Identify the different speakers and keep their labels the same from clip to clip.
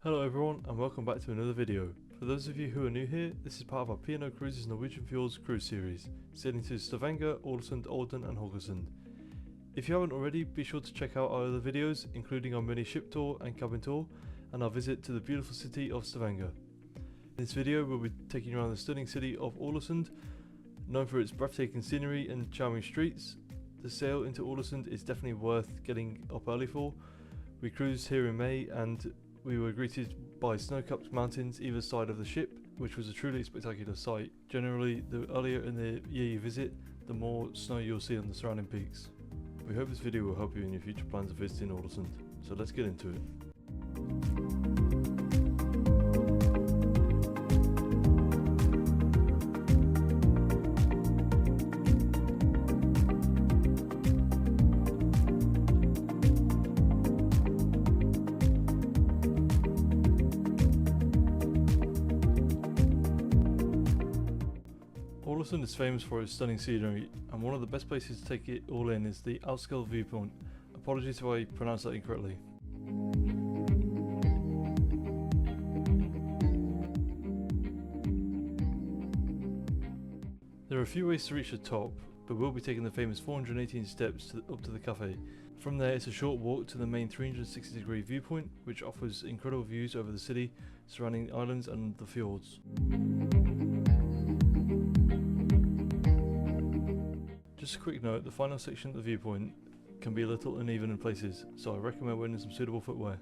Speaker 1: Hello everyone and welcome back to another video. For those of you who are new here, this is part of our P&O Cruises Norwegian Fjords cruise series, sailing to Stavanger, Alesund, Olden and Haugesund. If you haven't already, be sure to check out our other videos, including our mini ship tour and cabin tour, and our visit to the beautiful city of Stavanger. In this video we'll be taking you around the stunning city of Alesund, known for its breathtaking scenery and charming streets. The sail into Alesund is definitely worth getting up early for. We cruised here in May and we were greeted by snow-capped mountains either side of the ship, which was a truly spectacular sight. Generally, the earlier in the year you visit, the more snow you'll see on the surrounding peaks. We hope this video will help you in your future plans of visiting Alesund, so let's get into it. Alesund is famous for its stunning scenery, and one of the best places to take it all in is the Aksla Viewing Point. Apologies if I pronounced that incorrectly. There are a few ways to reach the top, but we'll be taking the famous 418 steps up to the cafe. From there it's a short walk to the main 360-degree viewpoint, which offers incredible views over the city, surrounding islands and the fjords. Just a quick note, the final section of the viewpoint can be a little uneven in places, so I recommend wearing some suitable footwear.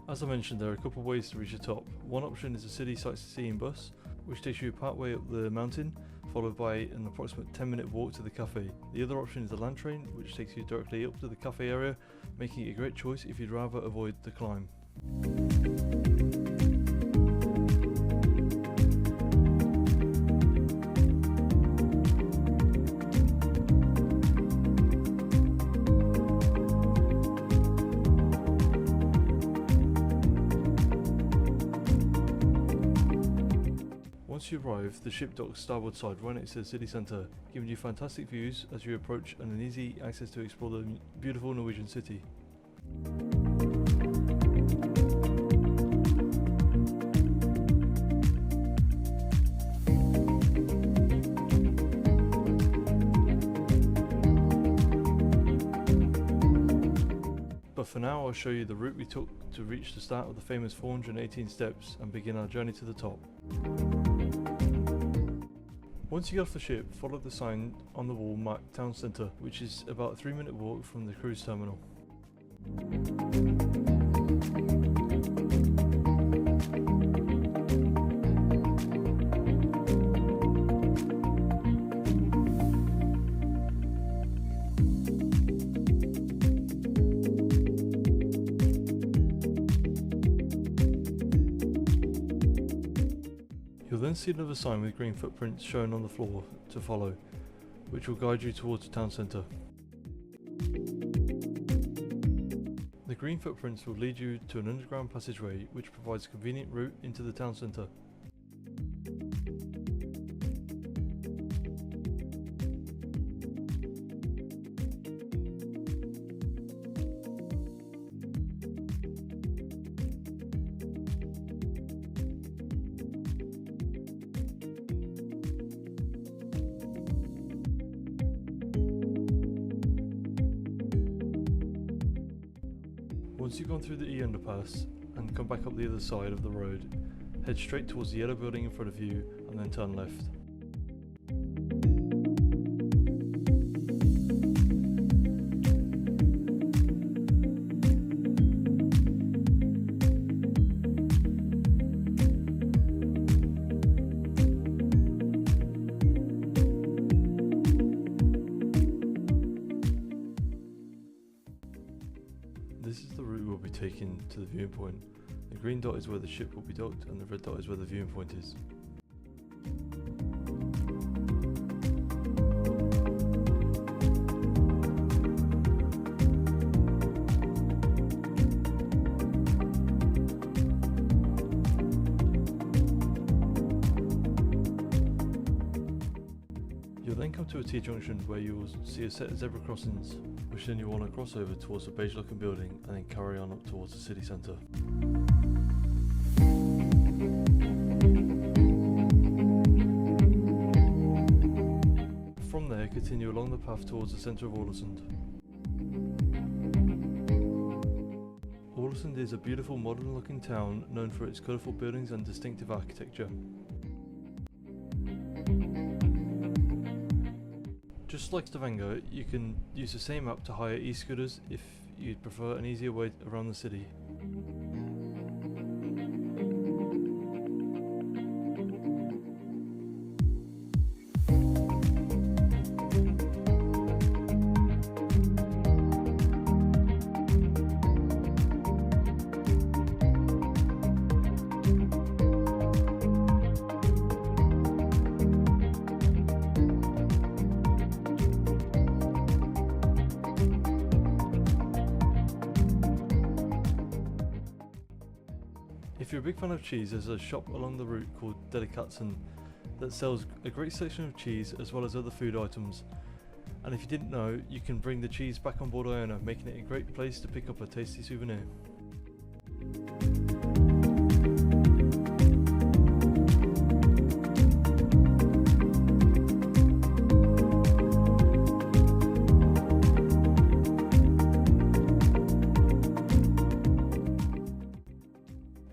Speaker 1: As I mentioned, there are a couple of ways to reach the top. One option is a city sightseeing bus, which takes you part way up the mountain, followed by an approximate 10-minute walk to the cafe. The other option is the land train, which takes you directly up to the cafe area, making it a great choice if you'd rather avoid the climb. Once you arrive, the ship docks starboard side right next to the city centre, giving you fantastic views as you approach and an easy access to explore the beautiful Norwegian city. But for now I'll show you the route we took to reach the start of the famous 418 steps and begin our journey to the top. Once you get off the ship, follow the sign on the wall marked Town Centre, which is about a 3-minute walk from the cruise terminal. You'll then see another sign with green footprints shown on the floor to follow, which will guide you towards the town centre. The green footprints will lead you to an underground passageway which provides a convenient route into the town centre. Once you've gone through the E underpass and come back up the other side of the road, head straight towards the yellow building in front of you and then turn left. This is the route we'll be taking to the viewing point. The green dot is where the ship will be docked and the red dot is where the viewing point is. come to a T-junction where you will see a set of zebra crossings, which then you want to cross over towards the beige looking building and then carry on up towards the city centre. From there, continue along the path towards the centre of Alesund. Alesund is a beautiful modern looking town known for its colourful buildings and distinctive architecture. Just like Stavanger, you can use the same app to hire e-scooters if you'd prefer an easier way around the city. If you're a big fan of cheese, there's a shop along the route called Delikatzen that sells a great selection of cheese as well as other food items. And if you didn't know, you can bring the cheese back on board Iona, making it a great place to pick up a tasty souvenir.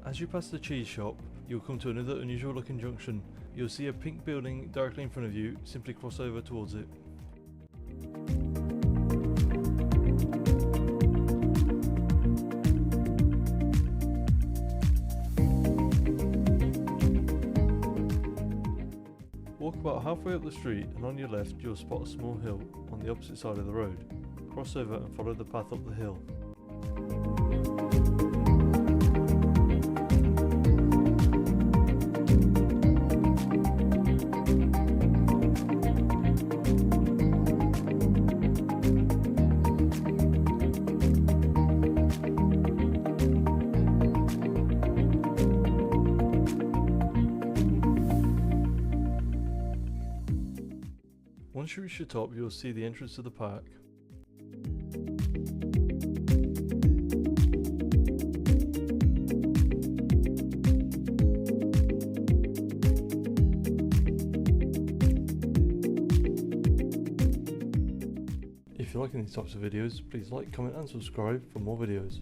Speaker 1: As you pass the cheese shop, you'll come to another unusual looking junction. You'll see a pink building directly in front of you. Simply cross over towards it. Walk about halfway up the street and on your left you'll spot a small hill on the opposite side of the road. Cross over and follow the path up the hill. Once you reach the top, you'll see the entrance to the park. If you're liking these types of videos, please like, comment and subscribe for more videos.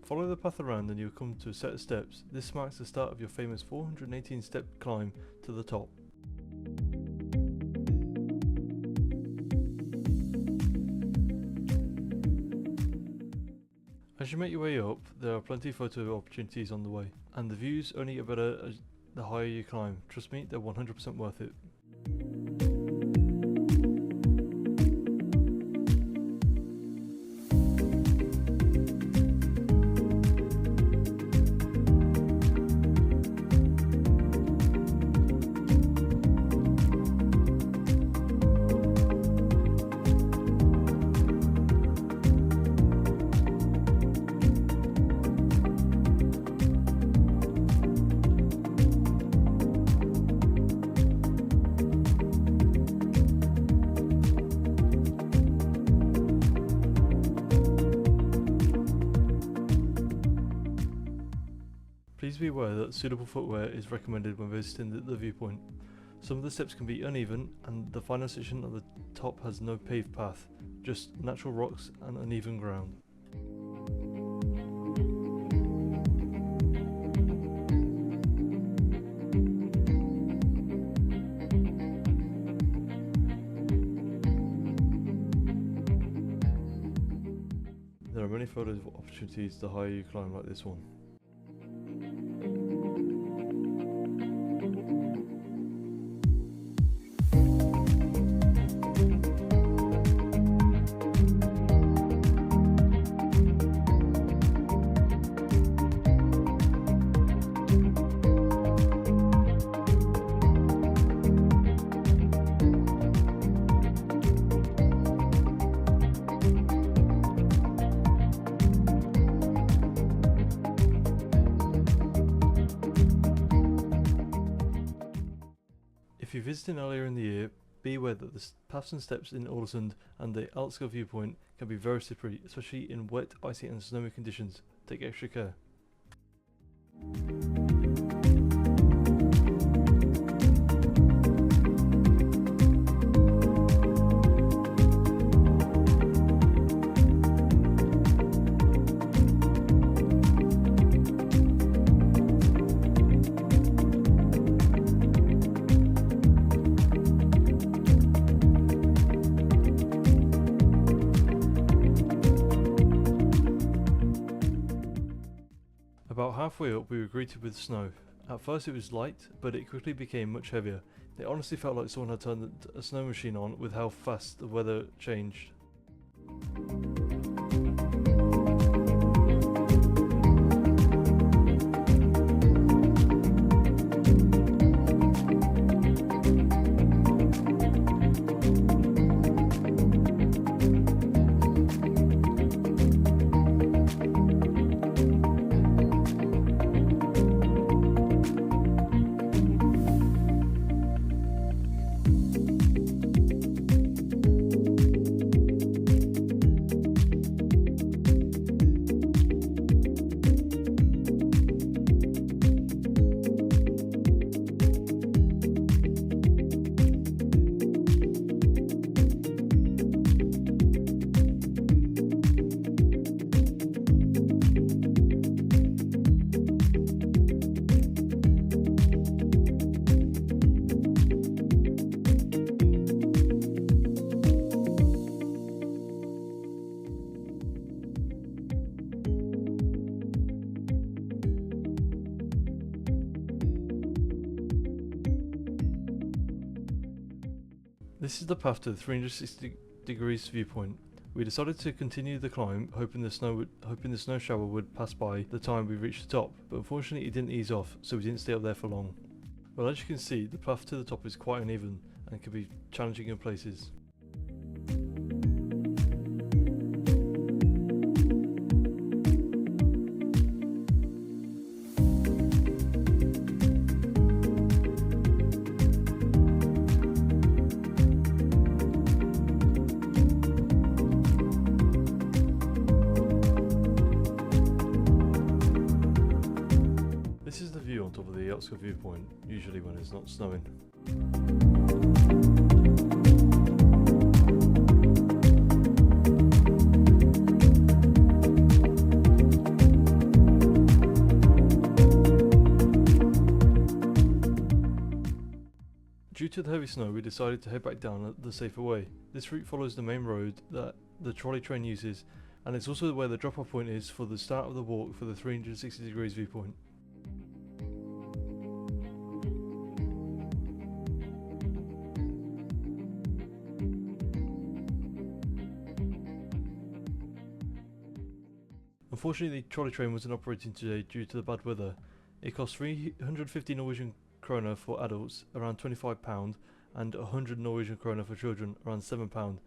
Speaker 1: Follow the path around and you'll come to a set of steps. This marks the start of your famous 418 step climb to the top. As you make your way up, there are plenty of photo opportunities on the way, and the views only get better as the higher you climb. Trust me, they're 100% worth it. Please be aware that suitable footwear is recommended when visiting the viewpoint. Some of the steps can be uneven and the final section at the top has no paved path, just natural rocks and uneven ground. There are many photo opportunities the higher you climb, like this one. you're visiting earlier in the year, be aware that the paths and steps in Alesund and the Aksla Viewpoint can be very slippery, especially in wet, icy and snowy conditions. Take extra care. About halfway up we were greeted with snow. At first it was light, but it quickly became much heavier. It honestly felt like someone had turned a snow machine on with how fast the weather changed. This is the path to the 360 degrees viewpoint. We decided to continue the climb, hoping the snow shower would pass by the time we reached the top, but unfortunately it didn't ease off, so we didn't stay up there for long. Well, as you can see, the path to the top is quite uneven and can be challenging in places. This is the view on top of the Aksla Viewpoint, usually when it's not snowing. Due to the heavy snow, we decided to head back down the safer way. This route follows the main road that the trolley train uses, and it's also where the drop-off point is for the start of the walk for the 360 degrees viewpoint. Unfortunately, the trolley train wasn't operating today due to the bad weather. It cost 350 Norwegian kroner for adults, around £25, and 100 Norwegian kroner for children, around £7,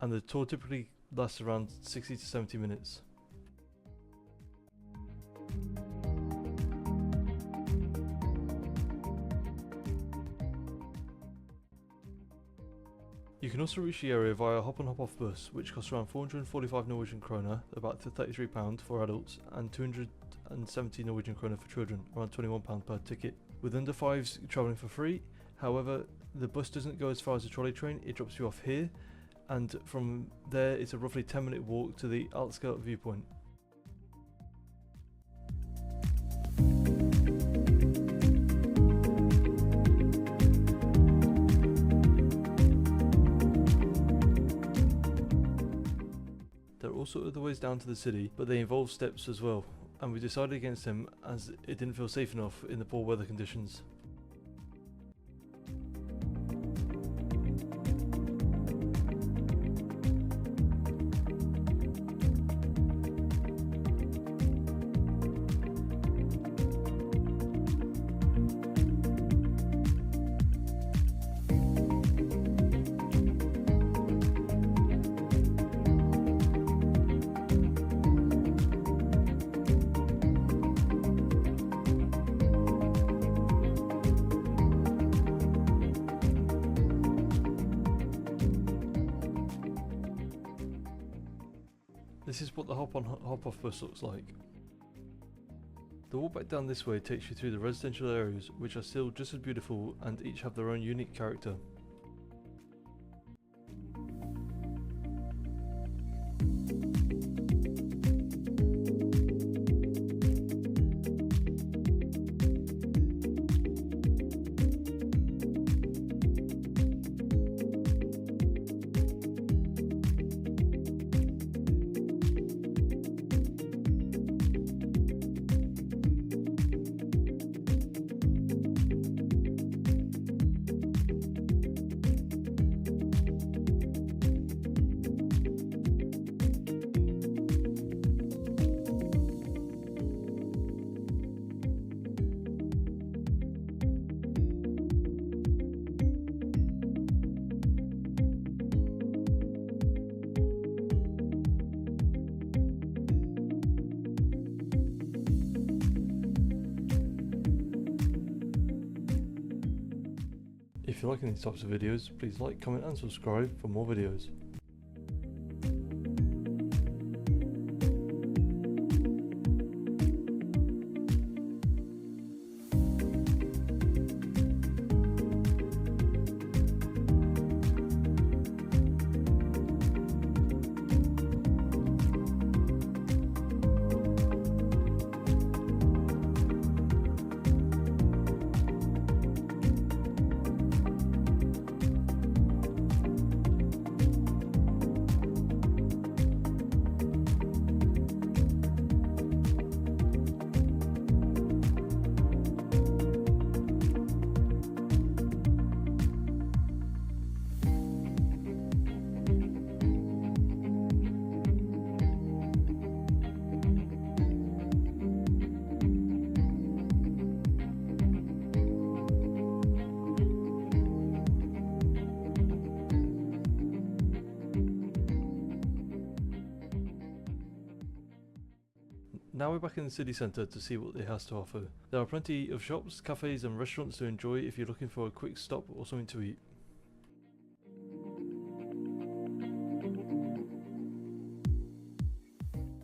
Speaker 1: and the tour typically lasts around 60 to 70 minutes. You can also reach the area via a hop on hop off bus, which costs around 445 Norwegian kroner, about £33 for adults, and 270 Norwegian kroner for children, around £21 per ticket. With under 5s travelling for free. However, the bus doesn't go as far as the trolley train, it drops you off here, and from there it's a roughly 10-minute walk to the Aksla Viewpoint. There are also other ways down to the city, but they involve steps as well, and we decided against them as it didn't feel safe enough in the poor weather conditions. This is what the hop on hop off bus looks like. The walk back down this way takes you through the residential areas, which are still just as beautiful and each have their own unique character. If you're liking these types of videos, please like, comment and subscribe for more videos. Now we're back in the city centre to see what it has to offer. There are plenty of shops, cafes and restaurants to enjoy if you're looking for a quick stop or something to eat.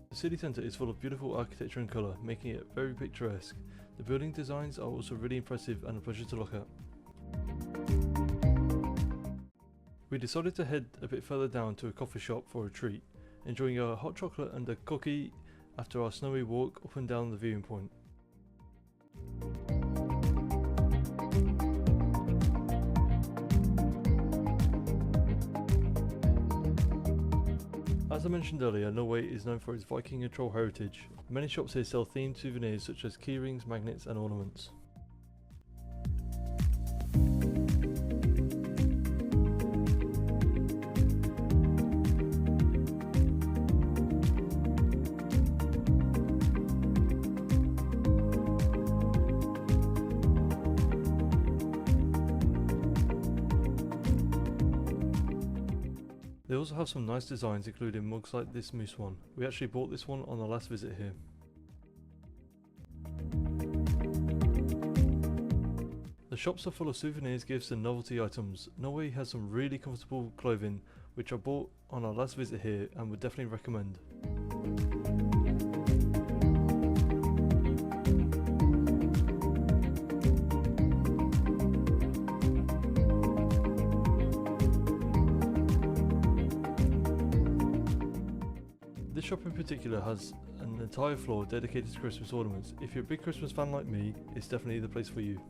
Speaker 1: The city centre is full of beautiful architecture and colour, making it very picturesque. The building designs are also really impressive and a pleasure to look at. We decided to head a bit further down to a coffee shop for a treat, enjoying a hot chocolate and a cookie after our snowy walk up and down the viewing point. As I mentioned earlier, Norway is known for its Viking and troll heritage. Many shops here sell themed souvenirs such as keyrings, magnets and ornaments. They also have some nice designs, including mugs like this moose one. We actually bought this one on our last visit here. The shops are full of souvenirs, gifts and novelty items. Norway has some really comfortable clothing which I bought on our last visit here and would definitely recommend. This shop in particular has an entire floor dedicated to Christmas ornaments. If you're a big Christmas fan like me, it's definitely the place for you.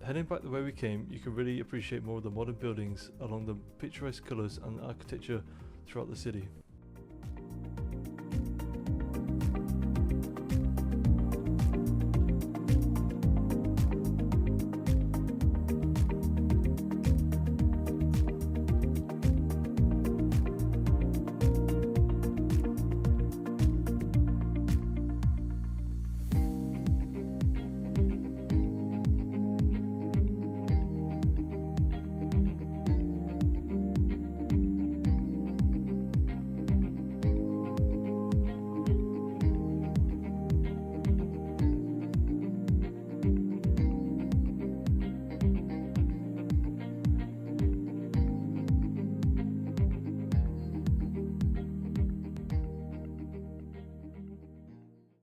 Speaker 1: Heading back the way we came, you can really appreciate more of the modern buildings along the picturesque colours and architecture throughout the city.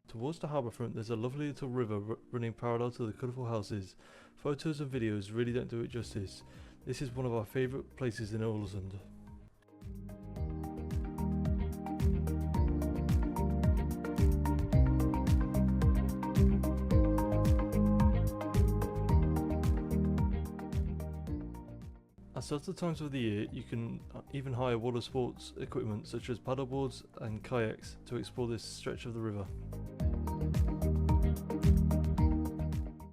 Speaker 1: Towards the harbour front there's a lovely little river running parallel to the colourful houses. Photos and videos really don't do it justice. This is one of our favourite places in Alesund. At certain times of the year, you can even hire water sports equipment such as paddleboards and kayaks to explore this stretch of the river.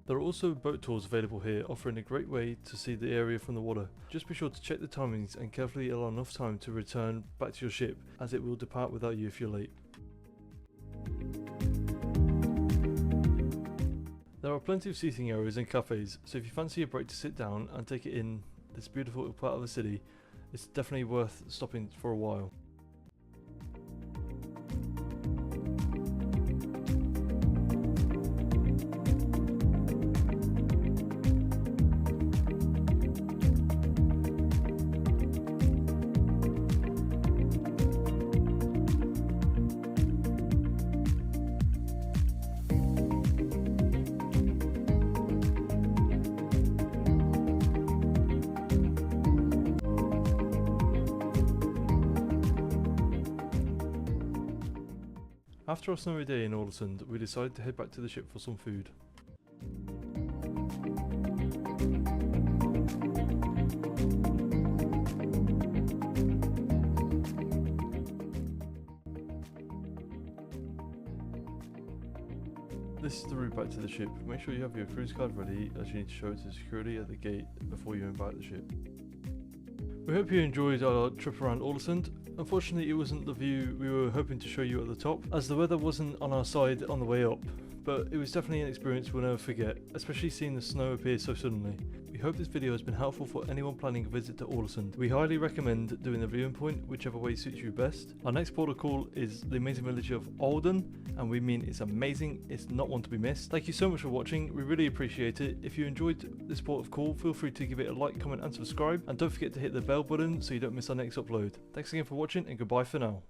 Speaker 1: There are also boat tours available here, offering a great way to see the area from the water. Just be sure to check the timings and carefully allow enough time to return back to your ship, as it will depart without you if you're late. There are plenty of seating areas and cafes, so if you fancy a break to sit down and take it in this beautiful part of the city, it's definitely worth stopping for a while. After a snowy day in Alesund, we decided to head back to the ship for some food. This is the route back to the ship. Make sure you have your cruise card ready, as you need to show it to security at the gate before you embark the ship. We hope you enjoyed our trip around Alesund. Unfortunately, it wasn't the view we were hoping to show you at the top, as the weather wasn't on our side on the way up, but it was definitely an experience we'll never forget, especially seeing the snow appear so suddenly. We hope this video has been helpful for anyone planning a visit to Alesund. We highly recommend doing the viewing point, whichever way suits you best. Our next port of call is the amazing village of OLDEN, and we mean it's amazing, it's not one to be missed. Thank you so much for watching, we really appreciate it. If you enjoyed this port of call, feel free to give it a like, comment and subscribe, and don't forget to hit the bell button so you don't miss our next upload. Thanks again for watching, and goodbye for now.